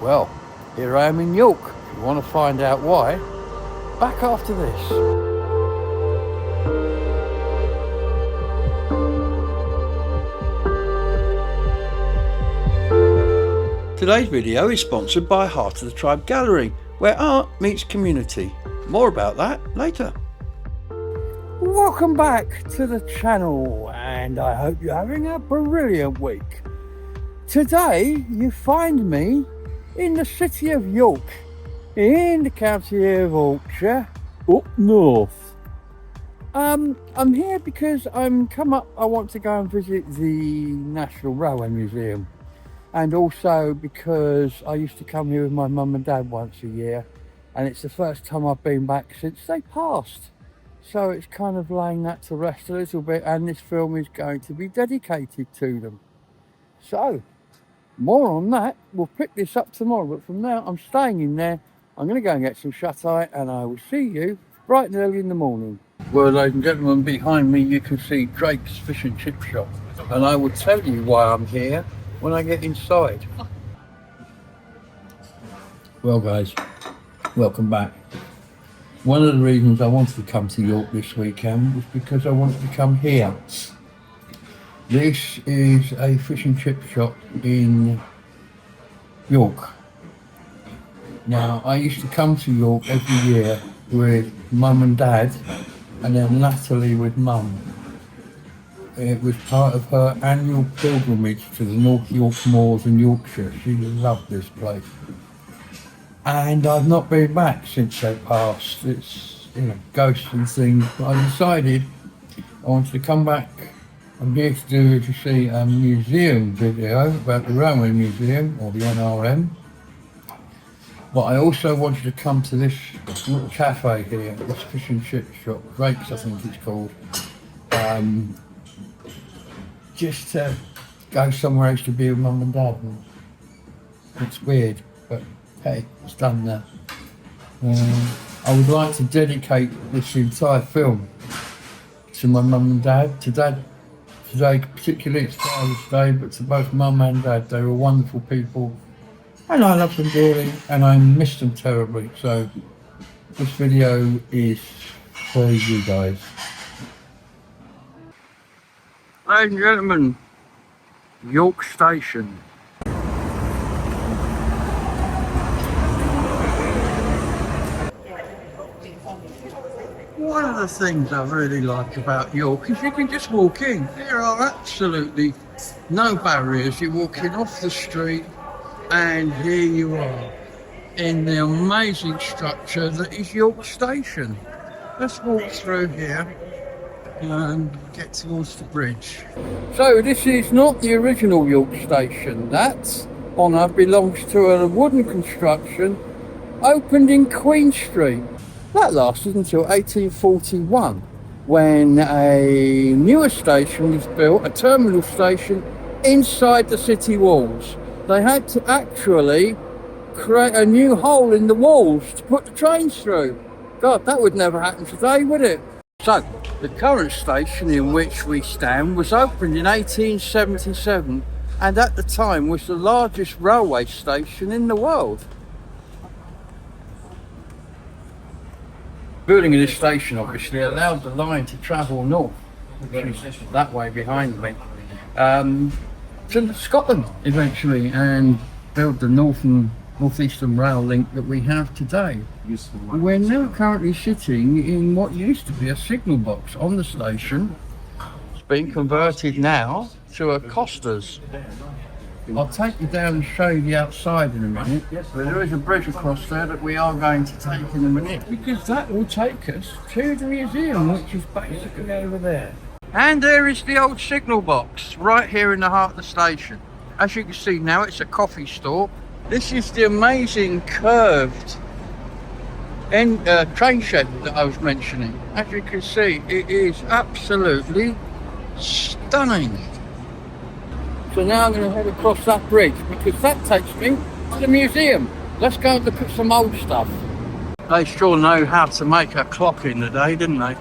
Well, here I am in York. If you want to find out why, back after this. Today's video is sponsored by Heart of the Tribe Gallery, where art meets community. More about that later. Welcome back to the channel, and I hope you're having a brilliant week. Today you find me in the city of York, in the county of Yorkshire, up north. I'm here because I want to go and visit the National Railway Museum. And also because I used to come here with my mum and dad once a year, and it's the first time I've been back since they passed. So it's kind of laying that to rest a little bit, and this film is going to be dedicated to them. So, more on that. We'll pick this up tomorrow, but from now I'm staying in there. I'm going to go and get some shut-eye, and I will see you bright and early in the morning. Well, ladies and gentlemen, behind me you can see Drake's Fish and Chip Shop, and I will tell you why I'm here when I get inside. Well guys, welcome back. One of the reasons I wanted to come to York this weekend was because I wanted to come here. This is a fish and chip shop in York. Now, I used to come to York every year with mum and dad, and then latterly with mum. It was part of her annual pilgrimage to the North York Moors in Yorkshire. She loved this place. And I've not been back since they passed. It's, ghosts and things. But I decided I wanted to come back. I'm here to see a museum video about the Railway Museum, or the NRM. But I also wanted to come to this little cafe here, this fish and chip shop, Drake's I think it's called. Just to go somewhere else to be with mum and dad. It's weird, but hey, it's done now. I would like to dedicate this entire film to my mum and dad. Today, particularly it's Father's Day, but to both mum and dad, they were wonderful people, and I love them dearly, and I miss them terribly. So this video is for you guys. Ladies and gentlemen, York Station. One of the things I really like about York is you can just walk in. There are absolutely no barriers. You're walking off the street and here you are in the amazing structure that is York Station. Let's walk through here and get towards the bridge. So this is not the original York Station. That honour belongs to a wooden construction opened in Queen Street. That lasted until 1841, when a newer station was built, a terminal station inside the city walls. They had to actually create a new hole in the walls to put the trains through. God, that would never happen today, would it? So, the current station in which we stand was opened in 1877, and at the time was the largest railway station in the world. Building of this station obviously allowed the line to travel north, which is that way behind me, to Scotland eventually, and build the northeastern rail link that we have today. We're now currently sitting in what used to be a signal box on the station. It's been converted now to a Costa's. I'll take you down and show you the outside in a minute, but there is a bridge across there that we are going to take in a minute, because that will take us to the museum, which is basically over there. And there is the old signal box right here in the heart of the station. As you can see now, it's a coffee store. This is the amazing curved train shed that I was mentioning. As you can see, it is absolutely stunning. So now I'm going to head across that bridge, because that takes me to the museum. Let's go and look at some old stuff. They sure know how to make a clock in the day, didn't they?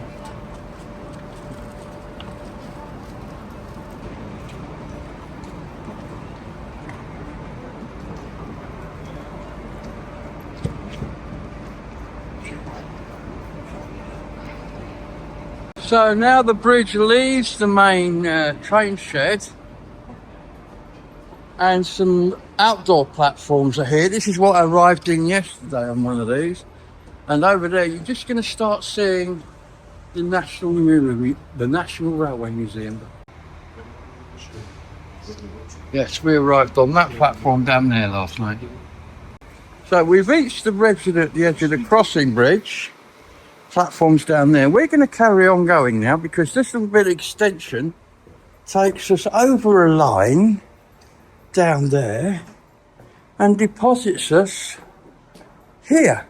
So now the bridge leaves the main train shed, and some outdoor platforms are here. This is what I arrived in yesterday on one of these. And over there, you're just going to start seeing the National Railway Museum. Yes, we arrived on that platform down there last night. So we've reached the bridge at the edge of the crossing bridge. Platforms down there. We're going to carry on going now because this little bit of extension takes us over a line down there and deposits us here,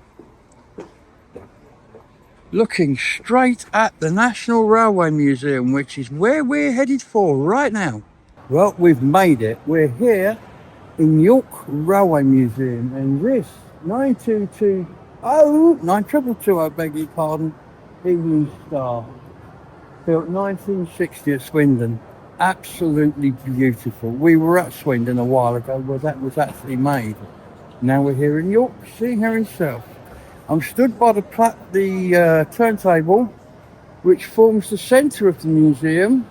looking straight at the National Railway Museum, which is where we're headed for right now. Well, we've made it. We're here in York Railway Museum, and this 9220, I beg your pardon, Evening Star, built 1960 at Swindon. Absolutely beautiful. We were at Swindon a while ago where that was actually made. Now we're here in York, seeing her himself. I'm stood by the turntable, which forms the centre of the museum.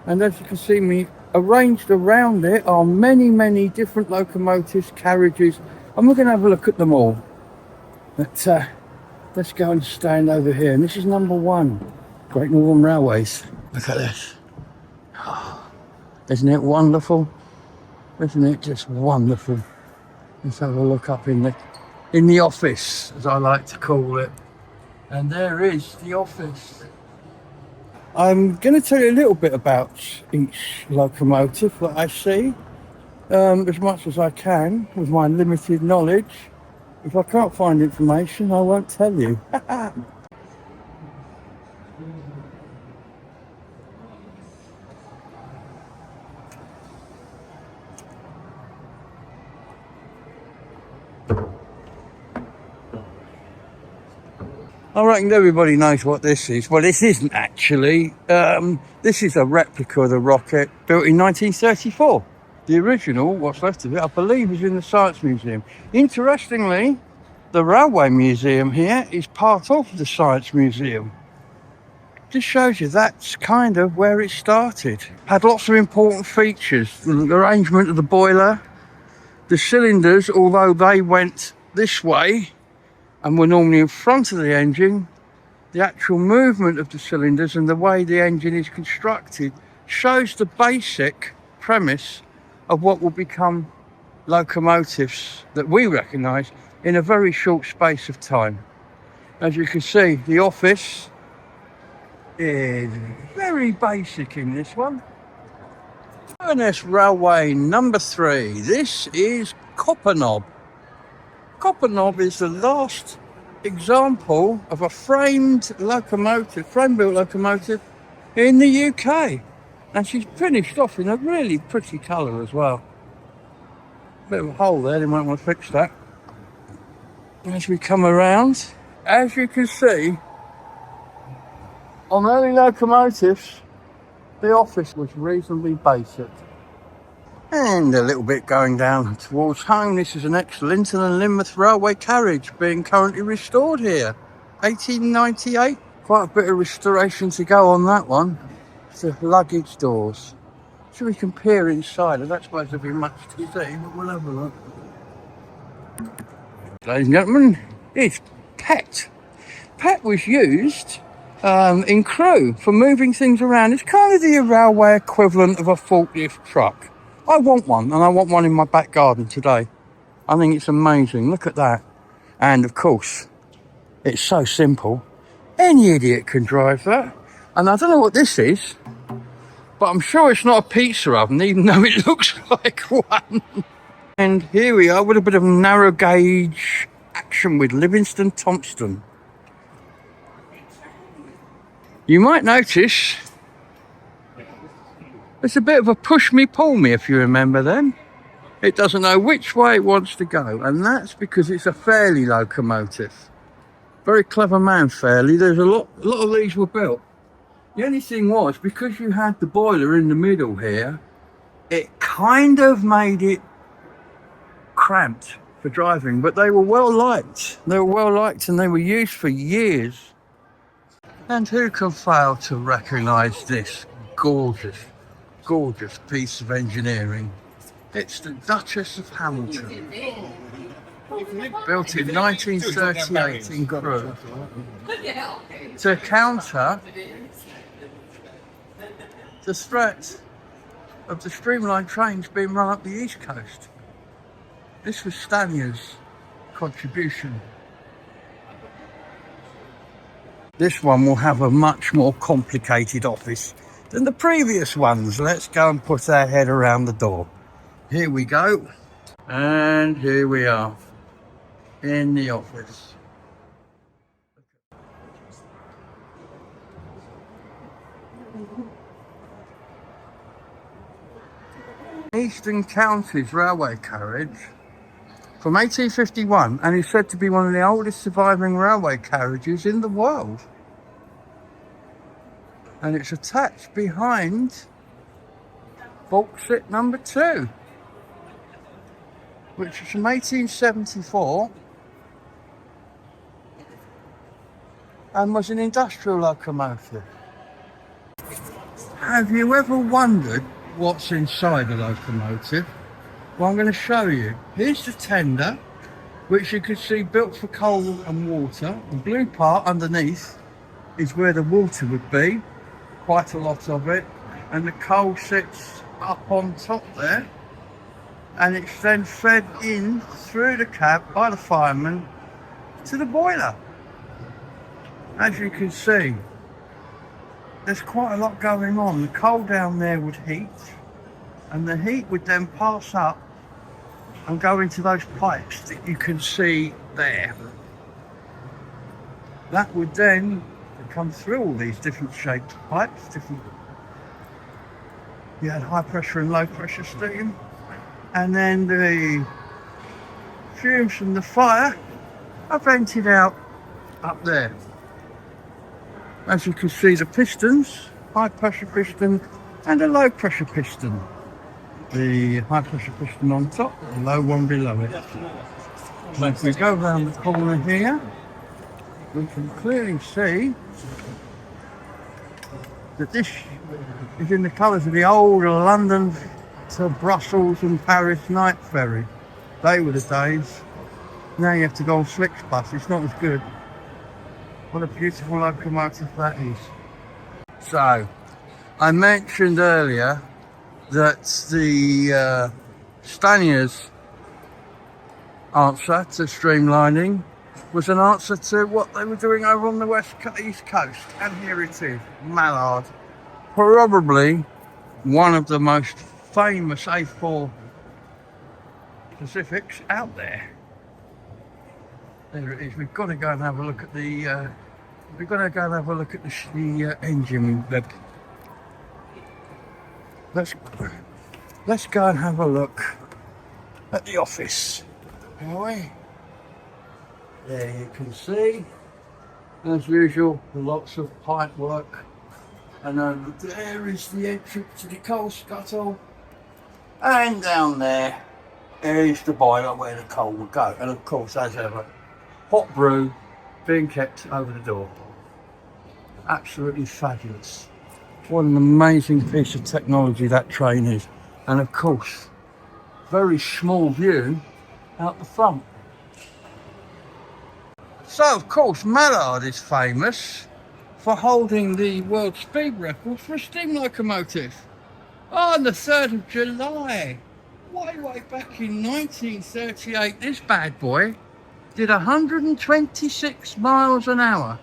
And as you can see, me arranged around it are many, many different locomotives, carriages, and we're going to have a look at them all. But let's go and stand over here. And this is number 1, Great Northern Railways. Look at this. Isn't it wonderful? Isn't it just wonderful? Let's have a look up in the office, as I like to call it. And there is the office. I'm going to tell you a little bit about each locomotive that I see, as much as I can with my limited knowledge. If I can't find information, I won't tell you. I reckon everybody knows what this is. Well, this isn't actually. This is a replica of the rocket built in 1934. The original, what's left of it, I believe, is in the Science Museum. Interestingly, the Railway Museum here is part of the Science Museum. Just shows you that's kind of where it started. Had lots of important features. The arrangement of the boiler, the cylinders, although they went this way and were normally in front of the engine, the actual movement of the cylinders and the way the engine is constructed shows the basic premise of what will become locomotives that we recognise in a very short space of time. As you can see, the office is very basic in this one. Furness Railway number 3. This is Copperknob. Copperknob is the last example of a frame-built locomotive in the UK. And she's finished off in a really pretty colour as well. Bit of a hole there, they might want to fix that. As we come around, as you can see, on early locomotives, the office was reasonably basic. And a little bit going down towards home, this is an ex-Linton and Lynmouth railway carriage being currently restored here. 1898. Quite a bit of restoration to go on that one. It's the luggage doors. So we can peer inside. I don't suppose there'll be much to see, but we'll have a look. Ladies and gentlemen, it's PET. PET was used in Crewe for moving things around. It's kind of the railway equivalent of a forklift truck. I want one, and I want one in my back garden today. I think it's amazing. Look at that. And of course, it's so simple. Any idiot can drive that. And I don't know what this is, but I'm sure it's not a pizza oven, even though it looks like one. And here we are with a bit of narrow gauge action with Livingston Thompson. You might notice it's a bit of a push me, pull me, if you remember then. It doesn't know which way it wants to go, and that's because it's a Fairley locomotive. Very clever man, Fairley. There's a lot of these were built. The only thing was, because you had the boiler in the middle here, it kind of made it cramped for driving, but they were well liked. They were well liked and they were used for years. And who can fail to recognise this gorgeous, gorgeous piece of engineering? It's the Duchess of Hamilton, built in 1938 in Crewe to counter the threat of the streamlined trains being run up the East Coast. This was Stanya's contribution. This one will have a much more complicated office than the previous ones. Let's go and put our head around the door. Here we go. And here we are in the office. Eastern Counties railway carriage from 1851, and is said to be one of the oldest surviving railway carriages in the world. And it's attached behind Bauxite number 2, which is from 1874 and was an industrial locomotive. Have you ever wondered what's inside a locomotive? Well, I'm going to show you. Here's the tender, which you can see built for coal and water. The blue part underneath is where the water would be, quite a lot of it, and the coal sits up on top there, and it's then fed in through the cab by the fireman to the boiler. As you can see, there's quite a lot going on. The coal down there would heat, and the heat would then pass up and go into those pipes that you can see there. That would then come through all these different shaped pipes. You had high pressure and low pressure steam, and then the fumes from the fire are vented out up there. As you can see, the pistons, high pressure piston and a low pressure piston. The high pressure piston on top, the low one below it. So if we go around the corner here, we can clearly see that this is in the colours of the old London to Brussels and Paris night ferry. They were the days. Now you have to go on Flixbus. It's not as good. What a beautiful locomotive that is. So, I mentioned earlier that the Stanya's answer to streamlining was an answer to what they were doing over on the East Coast. And here it is, Mallard. Probably one of the most famous A4 Pacifics out there. There it is. We've got to go and have a look at the engine. Let's go and have a look at the office, shall we? There you can see, as usual, lots of pipe work. And over there is the entrance to the coal scuttle. And down there is the boiler where the coal will go. And of course, as ever, hot brew being kept over the door. Absolutely fabulous. What an amazing piece of technology that train is. And of course, very small view out the front. So of course, Mallard is famous for holding the world speed record for a steam locomotive. On the 3rd of July, way back in 1938, this bad boy did 126 miles an hour,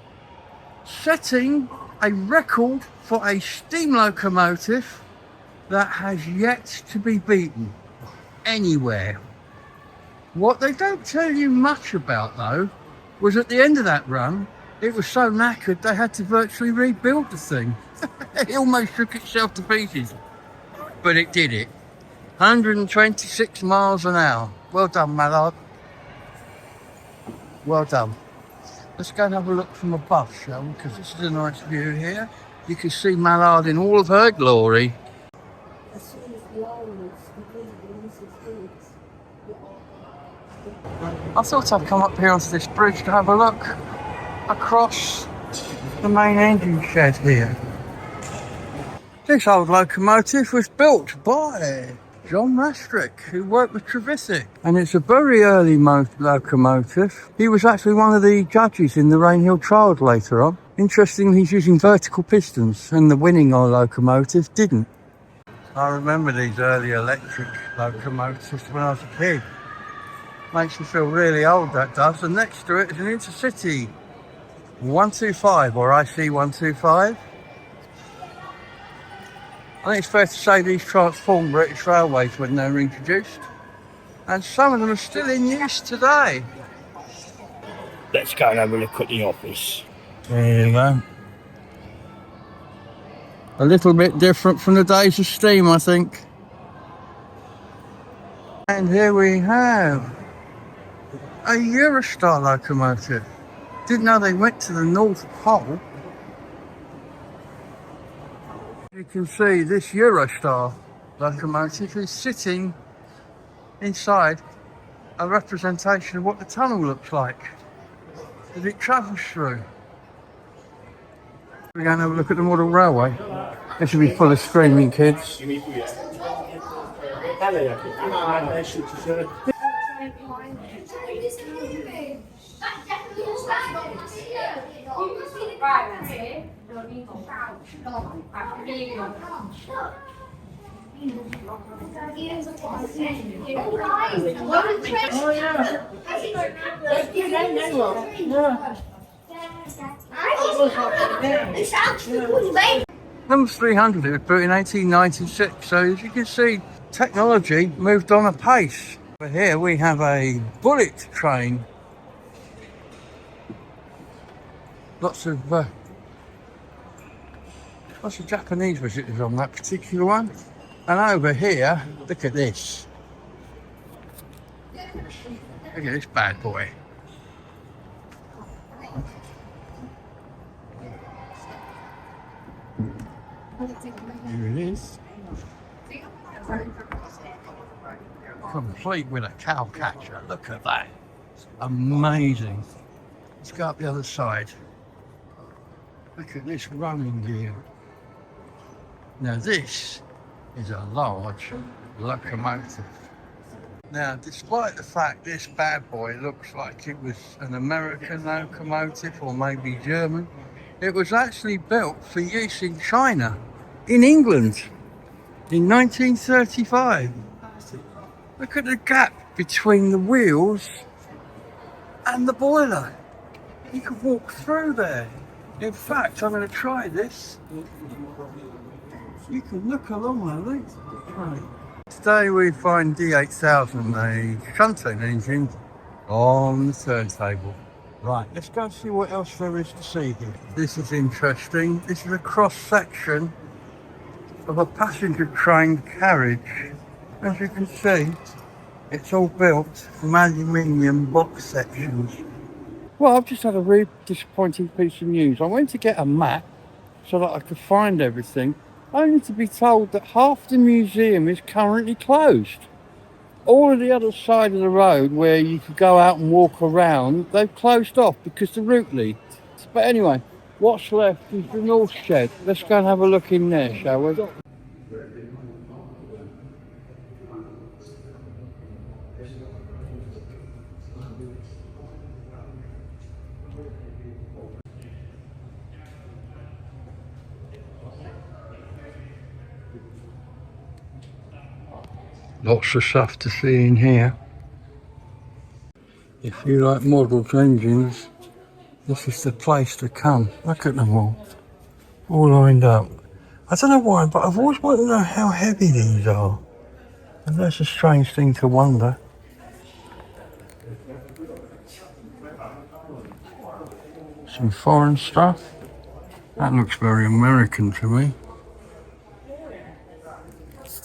setting a record for a steam locomotive that has yet to be beaten anywhere. What they don't tell you much about though, was at the end of that run, it was so knackered they had to virtually rebuild the thing. It almost shook itself to pieces, but it did it. 126 miles an hour. Well done, Mallard. Well done. Let's go and have a look from above, shall we? Because this is a nice view here. You can see Mallard in all of her glory. I thought I'd come up here onto this bridge to have a look across the main engine shed here. This old locomotive was built by John Rastrick, who worked with Trevisick, and it's a very early locomotive. He was actually one of the judges in the Rainhill trials later on. Interestingly, he's using vertical pistons, and the winning locomotive didn't. I remember these early electric locomotives when I was a kid. Makes me feel really old, that does. And next to it is an Intercity 125, or IC 125. I think it's fair to say these transformed British Railways when they were introduced, and some of them are still in use today. Let's go and have a look at the office. There you go. A little bit different from the days of steam, I think. And here we have a Eurostar locomotive. Didn't know they went to the North Pole. You can see this Eurostar locomotive is sitting inside a representation of what the tunnel looks like as it travels through. We're going to have a look at the model railway. This will be full of screaming kids. Number 300, it was built in 1896, so as you can see, technology moved on apace. But here we have a bullet train. Lots of Japanese visitors on that particular one. And over here, look at this. Look at this bad boy. Here it is. Complete with a cow catcher. Look at that. It's amazing. Let's go up the other side. Look at this running gear. Now this is a large locomotive. Now, despite the fact this bad boy looks like it was an American locomotive or maybe German, it was actually built for use in China, in England, in 1935. Look at the gap between the wheels and the boiler. You can walk through there. In fact, I'm going to try this. You can look along my legs. Right. Today we find D8000, a shunting engine, on the turntable. Right, let's go and see what else there is to see here. This is interesting. This is a cross-section of a passenger train carriage. As you can see, it's all built from aluminium box sections. Well, I've just had a really disappointing piece of news. I went to get a map so that I could find everything, only to be told that half the museum is currently closed. All of the other side of the road where you could go out and walk around, they've closed off because the route leaked. But anyway, what's left is the North Shed. Let's go and have a look in there, shall we? Lots of stuff to see in here. If you like modelled engines, this is the place to come. Look at them all lined up. I don't know why, but I've always wanted to know how heavy these are. And that's a strange thing to wonder. Some foreign stuff. That looks very American to me.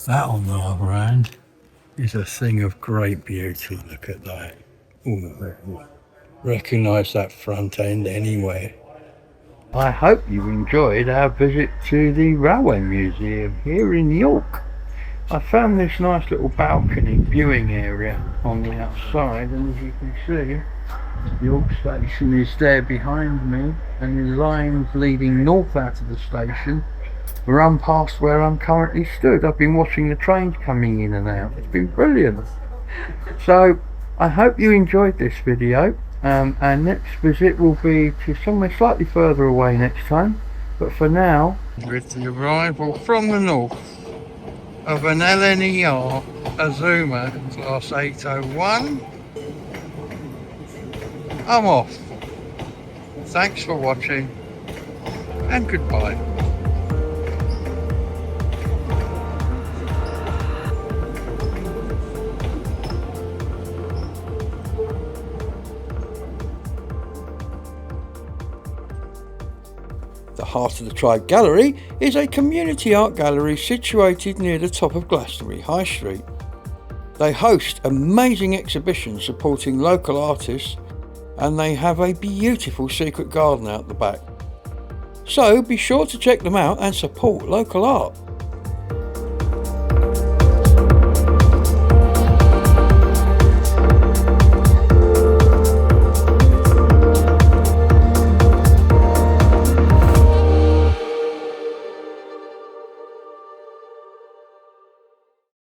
That, on the other hand, is a thing of great beauty. Look at that. Ooh, recognise that front end anywhere. I hope you enjoyed our visit to the Railway Museum here in York. I found this nice little balcony viewing area on the outside, and as you can see, York station is there behind me, and the lines leading north out of the station run past where I'm currently stood. I've been watching the trains coming in and out. It's been brilliant. So I hope you enjoyed this video. Our next visit will be to somewhere slightly further away next time, but for now, with the arrival from the north of an LNER Azuma Class 801, I'm off. Thanks for watching, and goodbye. The Heart of the Tribe Gallery is a community art gallery situated near the top of Glastonbury High Street. They host amazing exhibitions supporting local artists, and they have a beautiful secret garden out the back. So be sure to check them out and support local art.